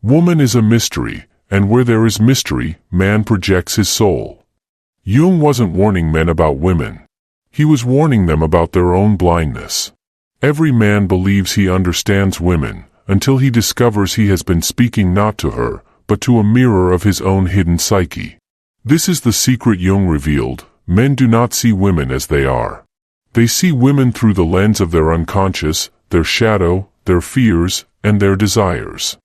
Woman is a mystery, and where there is mystery, man projects his soul. Jung wasn't warning men about women. He was warning them about their own blindness. Every man believes he understands women, until he discovers he has been speaking not to her, but to a mirror of his own hidden psyche. This is the secret Jung revealed: men do not see women as they are. They see women through the lens of their unconscious, their shadow, their fears, and their desires.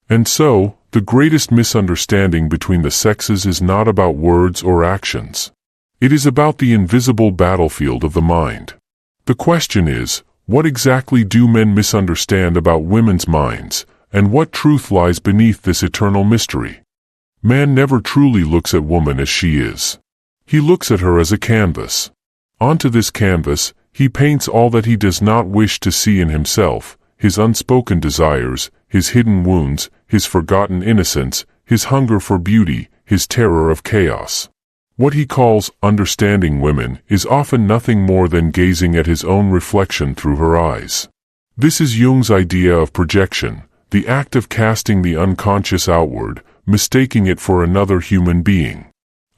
And so, the greatest misunderstanding between the sexes is not about words or actions. It is about the invisible battlefield of the mind. The question is, what exactly do men misunderstand about women's minds, and what truth lies beneath this eternal mystery? Man never truly looks at woman as she is. He looks at her as a canvas. Onto this canvas, he paints all that he does not wish to see in himself: his unspoken desires, his hidden wounds, his forgotten innocence, his hunger for beauty, his terror of chaos. What he calls understanding women is often nothing more than gazing at his own reflection through her eyes. This is Jung's idea of projection, the act of casting the unconscious outward, mistaking it for another human being.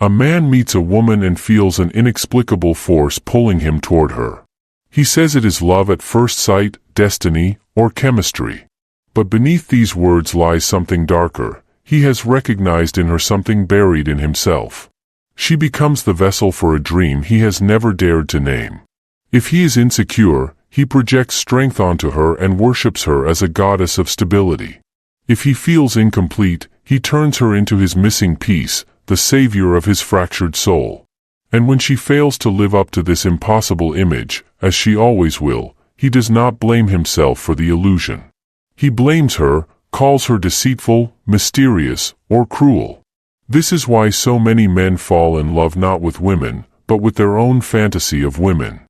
A man meets a woman and feels an inexplicable force pulling him toward her. He says it is love at first sight, destiny, or chemistry. But beneath these words lies something darker. He has recognized in her something buried in himself. She becomes the vessel for a dream he has never dared to name. If he is insecure, he projects strength onto her and worships her as a goddess of stability. If he feels incomplete, he turns her into his missing piece, the savior of his fractured soul. And when she fails to live up to this impossible image, as she always will, he does not blame himself for the illusion. He blames her, calls her deceitful, mysterious, or cruel. This is why so many men fall in love not with women, but with their own fantasy of women.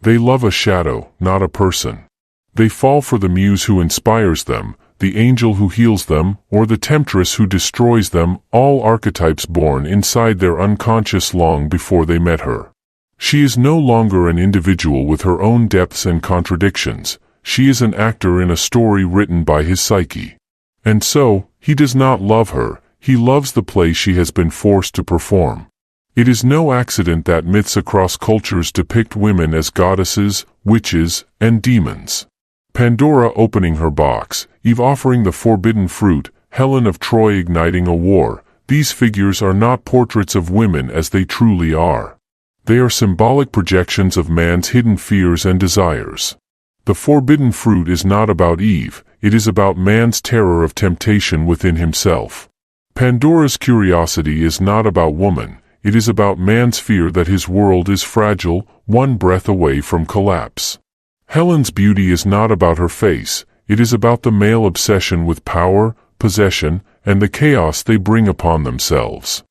They love a shadow, not a person. They fall for the muse who inspires them, the angel who heals them, or the temptress who destroys them, all archetypes born inside their unconscious long before they met her. She is no longer an individual with her own depths and contradictions. She is an actor in a story written by his psyche. And so, he does not love her, he loves the play she has been forced to perform. It is no accident that myths across cultures depict women as goddesses, witches, and demons. Pandora opening her box, Eve offering the forbidden fruit, Helen of Troy igniting a war. These figures are not portraits of women as they truly are. They are symbolic projections of man's hidden fears and desires. The forbidden fruit is not about Eve, it is about man's terror of temptation within himself. Pandora's curiosity is not about woman, it is about man's fear that his world is fragile, one breath away from collapse. Helen's beauty is not about her face, it is about the male obsession with power, possession, and the chaos they bring upon themselves.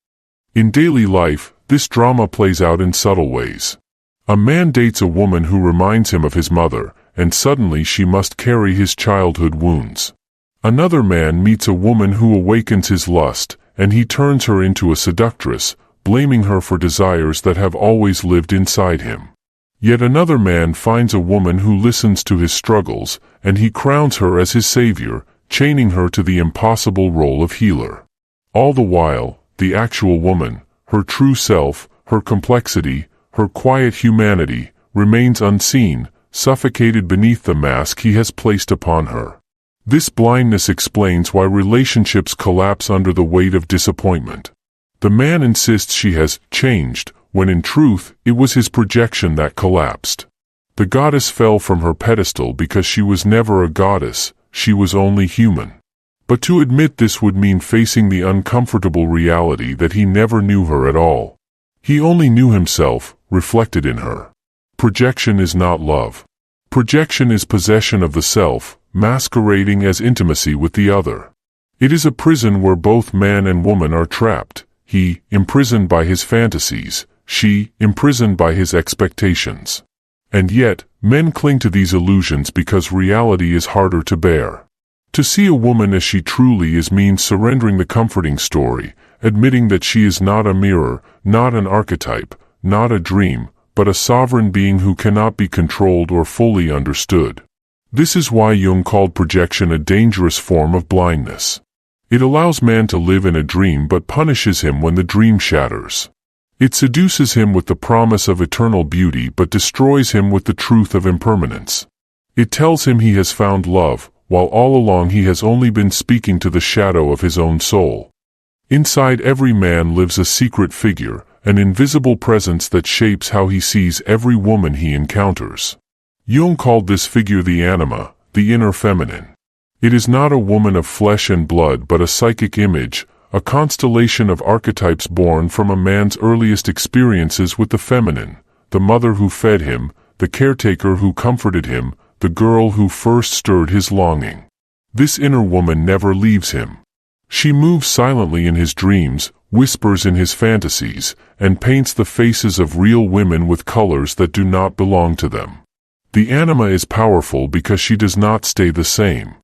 In daily life, this drama plays out in subtle ways. A man dates a woman who reminds him of his mother, and suddenly she must carry his childhood wounds. Another man meets a woman who awakens his lust, and he turns her into a seductress, blaming her for desires that have always lived inside him. Yet another man finds a woman who listens to his struggles, and he crowns her as his savior, chaining her to the impossible role of healer. All the while, the actual woman, her true self, her complexity, her quiet humanity, remains unseen, suffocated beneath the mask he has placed upon her. This blindness explains why relationships collapse under the weight of disappointment. The man insists she has changed, when in truth, it was his projection that collapsed. The goddess fell from her pedestal because she was never a goddess, she was only human. But to admit this would mean facing the uncomfortable reality that he never knew her at all. He only knew himself, reflected in her. Projection is not love. Projection is possession of the self, masquerading as intimacy with the other. It is a prison where both man and woman are trapped, he, imprisoned by his fantasies, she, imprisoned by his expectations. And yet, men cling to these illusions because reality is harder to bear. To see a woman as she truly is means surrendering the comforting story, admitting that she is not a mirror, not an archetype, not a dream, but a sovereign being who cannot be controlled or fully understood. This is why Jung called projection a dangerous form of blindness. It allows man to live in a dream but punishes him when the dream shatters. It seduces him with the promise of eternal beauty but destroys him with the truth of impermanence. It tells him he has found love, while all along he has only been speaking to the shadow of his own soul. Inside every man lives a secret figure, an invisible presence that shapes how he sees every woman he encounters. Jung called this figure the anima, the inner feminine. It is not a woman of flesh and blood but a psychic image, a constellation of archetypes born from a man's earliest experiences with the feminine, the mother who fed him, the caretaker who comforted him, the girl who first stirred his longing. This inner woman never leaves him. She moves silently in his dreams, whispers in his fantasies, and paints the faces of real women with colors that do not belong to them. The anima is powerful because she does not stay the same.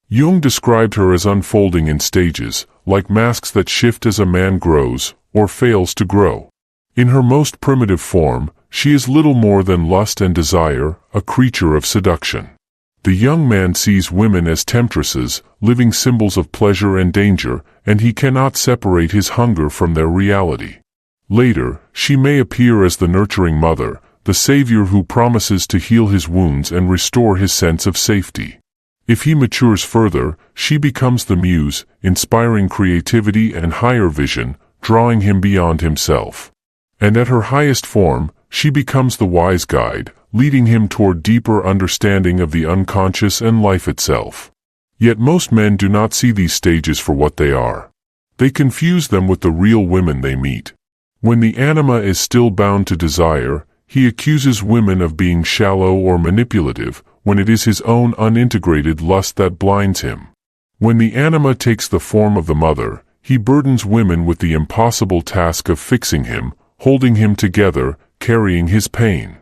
Jung described her as unfolding in stages, like masks that shift as a man grows, or fails to grow. In her most primitive form, she is little more than lust and desire, a creature of seduction. The young man sees women as temptresses, living symbols of pleasure and danger, and he cannot separate his hunger from their reality. Later, she may appear as the nurturing mother, the savior who promises to heal his wounds and restore his sense of safety. If he matures further, she becomes the muse, inspiring creativity and higher vision, drawing him beyond himself. And at her highest form, she becomes the wise guide, leading him toward deeper understanding of the unconscious and life itself. Yet most men do not see these stages for what they are. They confuse them with the real women they meet. When the anima is still bound to desire, he accuses women of being shallow or manipulative, when it is his own unintegrated lust that blinds him. When the anima takes the form of the mother, he burdens women with the impossible task of fixing him, holding him together, carrying his pain.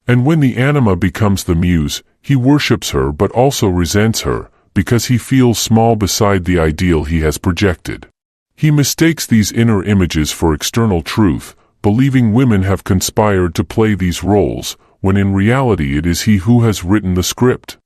And when the anima becomes the muse, he worships her but also resents her, because he feels small beside the ideal he has projected. He mistakes these inner images for external truth, believing women have conspired to play these roles, when in reality it is he who has written the script.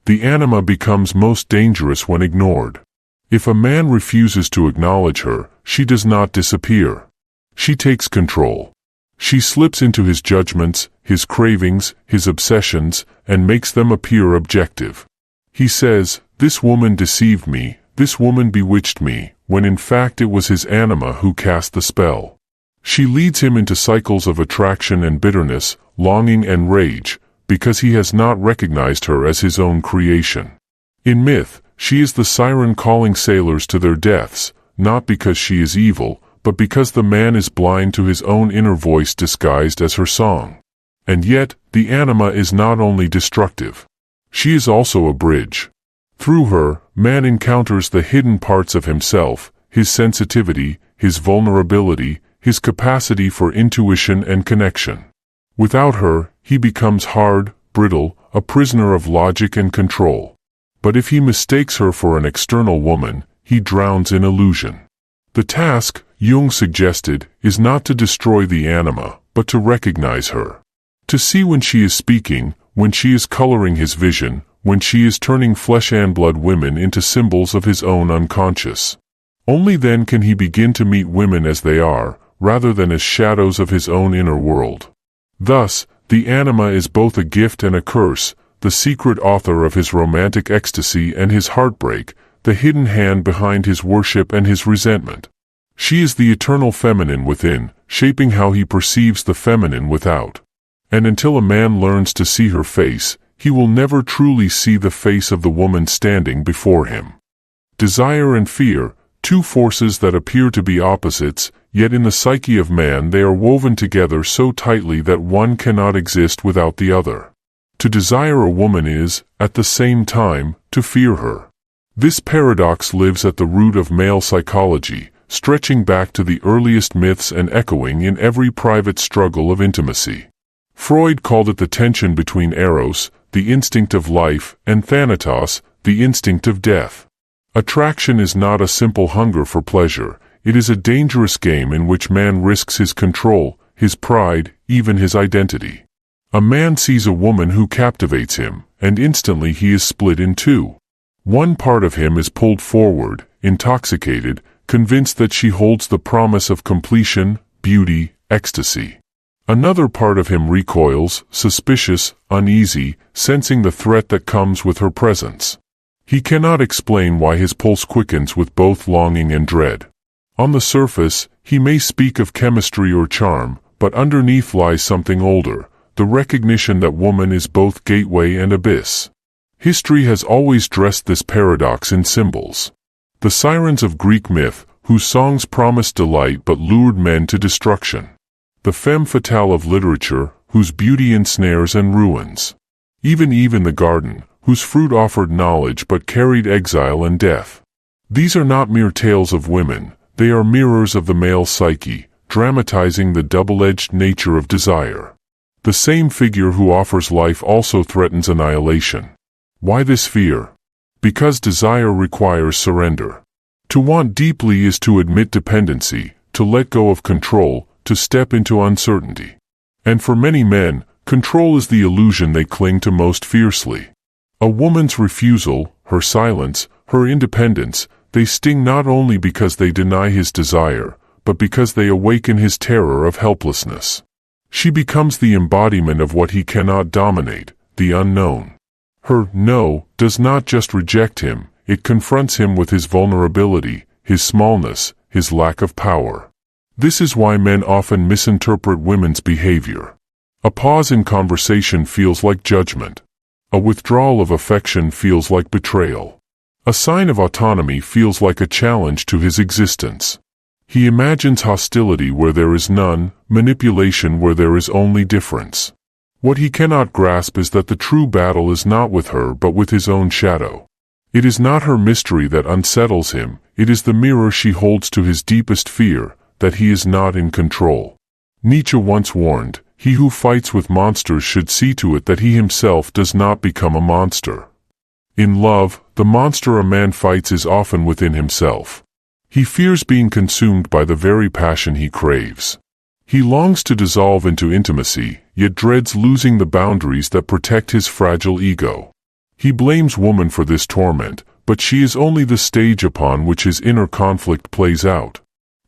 The anima becomes most dangerous when ignored. If a man refuses to acknowledge her, she does not disappear. She takes control. She slips into his judgments, his cravings, his obsessions, and makes them appear objective. He says, "This woman deceived me, this woman bewitched me," when in fact it was his anima who cast the spell. She leads him into cycles of attraction and bitterness, longing and rage, because he has not recognized her as his own creation. In myth, she is the siren calling sailors to their deaths, not because she is evil, but because the man is blind to his own inner voice disguised as her song. And yet, the anima is not only destructive. She is also a bridge. Through her, man encounters the hidden parts of himself, his sensitivity, his vulnerability, his capacity for intuition and connection. Without her, he becomes hard, brittle, a prisoner of logic and control. But if he mistakes her for an external woman, he drowns in illusion. The task, Jung suggested, is not to destroy the anima, but to recognize her. To see when she is speaking, when she is coloring his vision, when she is turning flesh and blood women into symbols of his own unconscious. Only then can he begin to meet women as they are, rather than as shadows of his own inner world. Thus, the anima is both a gift and a curse, the secret author of his romantic ecstasy and his heartbreak, the hidden hand behind his worship and his resentment. She is the eternal feminine within, shaping how he perceives the feminine without. And until a man learns to see her face, he will never truly see the face of the woman standing before him. Desire and fear, two forces that appear to be opposites, yet in the psyche of man they are woven together so tightly that one cannot exist without the other. To desire a woman is, at the same time, to fear her. This paradox lives at the root of male psychology, stretching back to the earliest myths and echoing in every private struggle of intimacy. Freud called it the tension between eros, the instinct of life, and thanatos, the instinct of death. Attraction is not a simple hunger for pleasure, it is a dangerous game in which man risks his control, his pride, even his identity. A man sees a woman who captivates him, and instantly he is split in two. One part of him is pulled forward, intoxicated, convinced that she holds the promise of completion, beauty, ecstasy. Another part of him recoils, suspicious, uneasy, sensing the threat that comes with her presence. He cannot explain why his pulse quickens with both longing and dread. On the surface, he may speak of chemistry or charm, but underneath lies something older, the recognition that woman is both gateway and abyss. History has always dressed this paradox in symbols. The sirens of Greek myth, whose songs promised delight but lured men to destruction. The femme fatale of literature, whose beauty ensnares and ruins. Even Eve in the garden, whose fruit offered knowledge but carried exile and death. These are not mere tales of women, they are mirrors of the male psyche, dramatizing the double-edged nature of desire. The same figure who offers life also threatens annihilation. Why this fear? Because desire requires surrender. To want deeply is to admit dependency, to let go of control, to step into uncertainty. And for many men, control is the illusion they cling to most fiercely. A woman's refusal, her silence, her independence, they sting not only because they deny his desire, but because they awaken his terror of helplessness. She becomes the embodiment of what he cannot dominate, the unknown. Her no does not just reject him, it confronts him with his vulnerability, his smallness, his lack of power. This is why men often misinterpret women's behavior. A pause in conversation feels like judgment. A withdrawal of affection feels like betrayal. A sign of autonomy feels like a challenge to his existence. He imagines hostility where there is none, manipulation where there is only difference. What he cannot grasp is that the true battle is not with her but with his own shadow. It is not her mystery that unsettles him, it is the mirror she holds to his deepest fear, that he is not in control. Nietzsche once warned, "He who fights with monsters should see to it that he himself does not become a monster." In love, the monster a man fights is often within himself. He fears being consumed by the very passion he craves. He longs to dissolve into intimacy, yet dreads losing the boundaries that protect his fragile ego. He blames woman for this torment, but she is only the stage upon which his inner conflict plays out.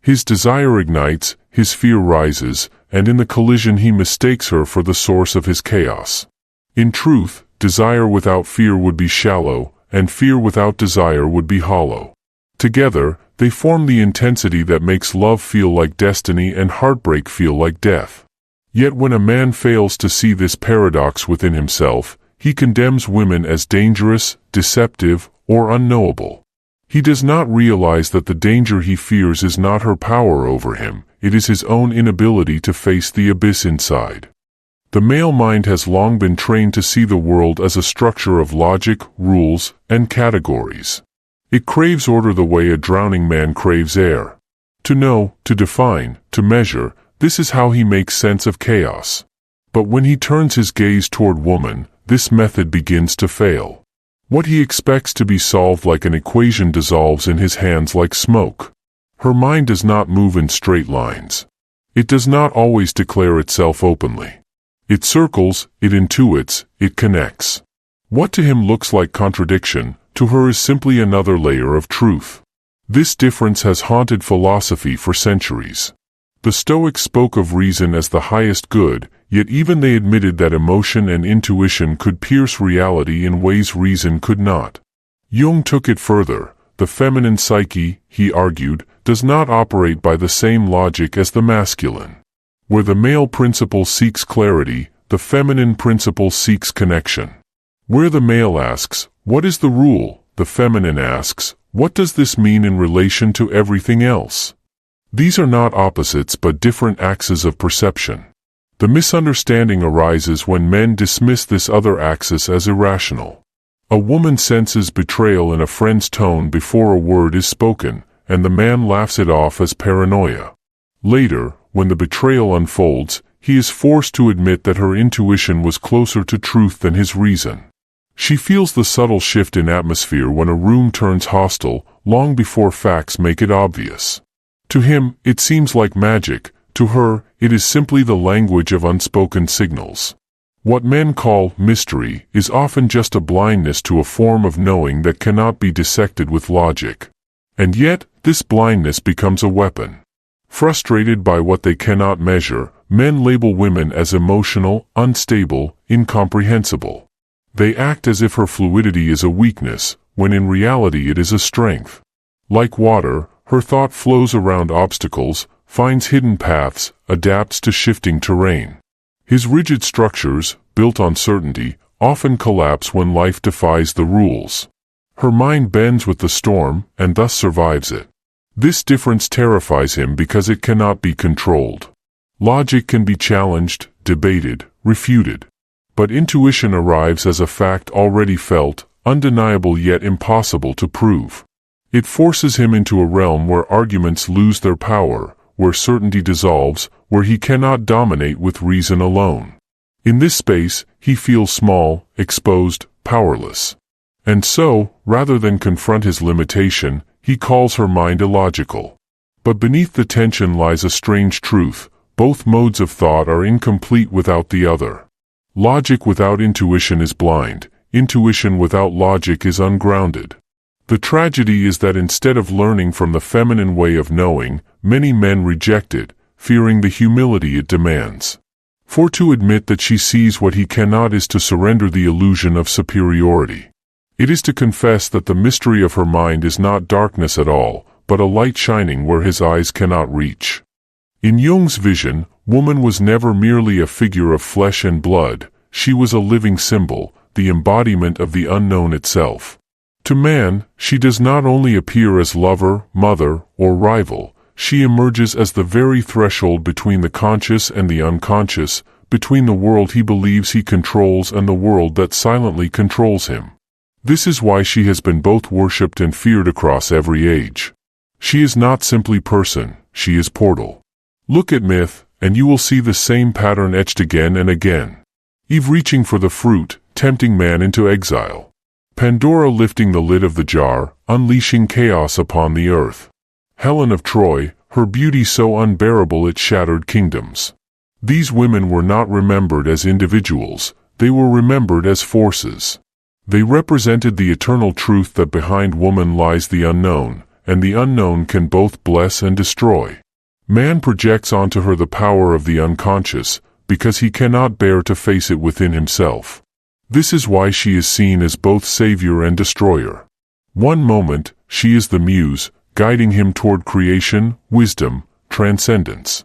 His desire ignites, his fear rises, and in the collision he mistakes her for the source of his chaos. In truth, desire without fear would be shallow, and fear without desire would be hollow. Together, they form the intensity that makes love feel like destiny and heartbreak feel like death. Yet when a man fails to see this paradox within himself, he condemns women as dangerous, deceptive, or unknowable. He does not realize that the danger he fears is not her power over him, it is his own inability to face the abyss inside. The male mind has long been trained to see the world as a structure of logic, rules, and categories. It craves order the way a drowning man craves air. To know, to define, to measure, this is how he makes sense of chaos. But when he turns his gaze toward woman, this method begins to fail. What he expects to be solved like an equation dissolves in his hands like smoke. Her mind does not move in straight lines. It does not always declare itself openly. It circles, it intuits, it connects. What to him looks like contradiction, to her is simply another layer of truth. This difference has haunted philosophy for centuries. The Stoics spoke of reason as the highest good, yet even they admitted that emotion and intuition could pierce reality in ways reason could not. Jung took it further. The feminine psyche, he argued, does not operate by the same logic as the masculine. Where the male principle seeks clarity, the feminine principle seeks connection. Where the male asks, "What is the rule?" the feminine asks, "What does this mean in relation to everything else?" These are not opposites but different axes of perception. The misunderstanding arises when men dismiss this other axis as irrational. A woman senses betrayal in a friend's tone before a word is spoken, and the man laughs it off as paranoia. Later, when the betrayal unfolds, he is forced to admit that her intuition was closer to truth than his reason. She feels the subtle shift in atmosphere when a room turns hostile, long before facts make it obvious. To him, it seems like magic. To her, it is simply the language of unspoken signals. What men call mystery is often just a blindness to a form of knowing that cannot be dissected with logic. And yet, this blindness becomes a weapon. Frustrated by what they cannot measure, men label women as emotional, unstable, incomprehensible. They act as if her fluidity is a weakness, when in reality it is a strength. Like water, her thought flows around obstacles, finds hidden paths, adapts to shifting terrain. His rigid structures, built on certainty, often collapse when life defies the rules. Her mind bends with the storm, and thus survives it. This difference terrifies him because it cannot be controlled. Logic can be challenged, debated, refuted. But intuition arrives as a fact already felt, undeniable yet impossible to prove. It forces him into a realm where arguments lose their power, where certainty dissolves, where he cannot dominate with reason alone. In this space, he feels small, exposed, powerless. And so, rather than confront his limitation, he calls her mind illogical. But beneath the tension lies a strange truth: both modes of thought are incomplete without the other. Logic without intuition is blind, intuition without logic is ungrounded. The tragedy is that instead of learning from the feminine way of knowing, many men reject it, fearing the humility it demands. For to admit that she sees what he cannot is to surrender the illusion of superiority. It is to confess that the mystery of her mind is not darkness at all, but a light shining where his eyes cannot reach. In Jung's vision, woman was never merely a figure of flesh and blood, she was a living symbol, the embodiment of the unknown itself. To man, she does not only appear as lover, mother, or rival, she emerges as the very threshold between the conscious and the unconscious, between the world he believes he controls and the world that silently controls him. This is why she has been both worshipped and feared across every age. She is not simply person, she is portal. Look at myth, and you will see the same pattern etched again and again. Eve reaching for the fruit, tempting man into exile. Pandora lifting the lid of the jar, unleashing chaos upon the earth. Helen of Troy, her beauty so unbearable it shattered kingdoms. These women were not remembered as individuals, they were remembered as forces. They represented the eternal truth that behind woman lies the unknown, and the unknown can both bless and destroy. Man projects onto her the power of the unconscious, because he cannot bear to face it within himself. This is why she is seen as both savior and destroyer. One moment, she is the muse, guiding him toward creation, wisdom, transcendence.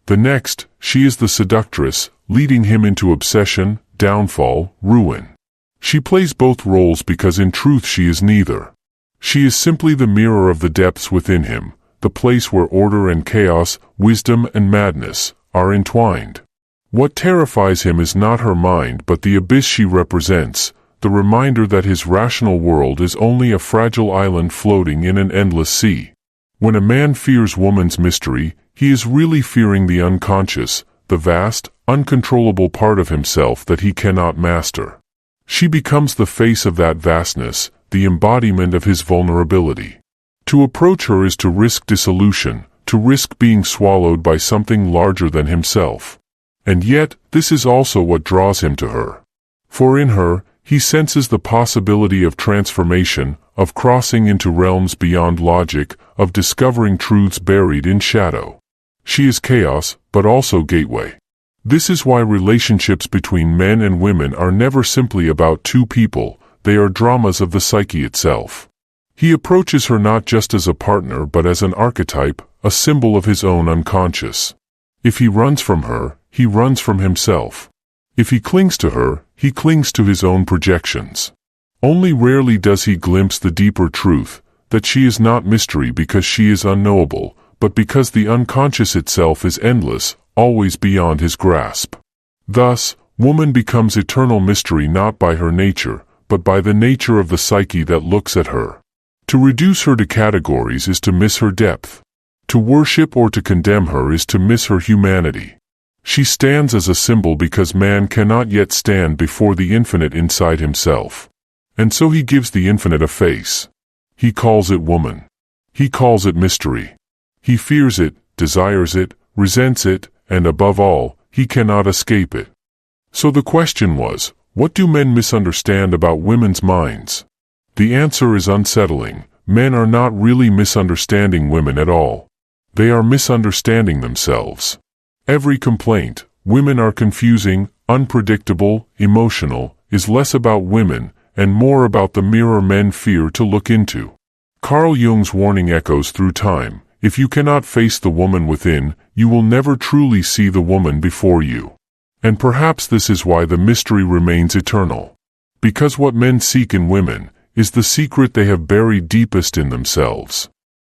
The next, she is the seductress, leading him into obsession, downfall, ruin. She plays both roles because in truth she is neither. She is simply the mirror of the depths within him, the place where order and chaos, wisdom and madness, are entwined. What terrifies him is not her mind but the abyss she represents, the reminder that his rational world is only a fragile island floating in an endless sea. When a man fears woman's mystery, he is really fearing the unconscious, the vast, uncontrollable part of himself that he cannot master. She becomes the face of that vastness, the embodiment of his vulnerability. To approach her is to risk dissolution, to risk being swallowed by something larger than himself. And yet, this is also what draws him to her. For in her, he senses the possibility of transformation, of crossing into realms beyond logic, of discovering truths buried in shadow. She is chaos, but also gateway. This is why relationships between men and women are never simply about two people, they are dramas of the psyche itself. He approaches her not just as a partner but as an archetype, a symbol of his own unconscious. If he runs from her, he runs from himself. If he clings to her, he clings to his own projections. Only rarely does he glimpse the deeper truth, that she is not mystery because she is unknowable, but because the unconscious itself is endless, always beyond his grasp. Thus, woman becomes eternal mystery not by her nature, but by the nature of the psyche that looks at her. To reduce her to categories is to miss her depth. To worship or to condemn her is to miss her humanity. She stands as a symbol because man cannot yet stand before the infinite inside himself. And so he gives the infinite a face. He calls it woman. He calls it mystery. He fears it, desires it, resents it, and above all, he cannot escape it. So the question was, what do men misunderstand about women's minds? The answer is unsettling. men are not really misunderstanding women at all. They are misunderstanding themselves. Every complaint, women are confusing, unpredictable, emotional, is less about women and more about the mirror men fear to look into. Carl Jung's warning echoes through time. If you cannot face the woman within, you will never truly see the woman before you. And perhaps this is why the mystery remains eternal. Because what men seek in women is the secret they have buried deepest in themselves.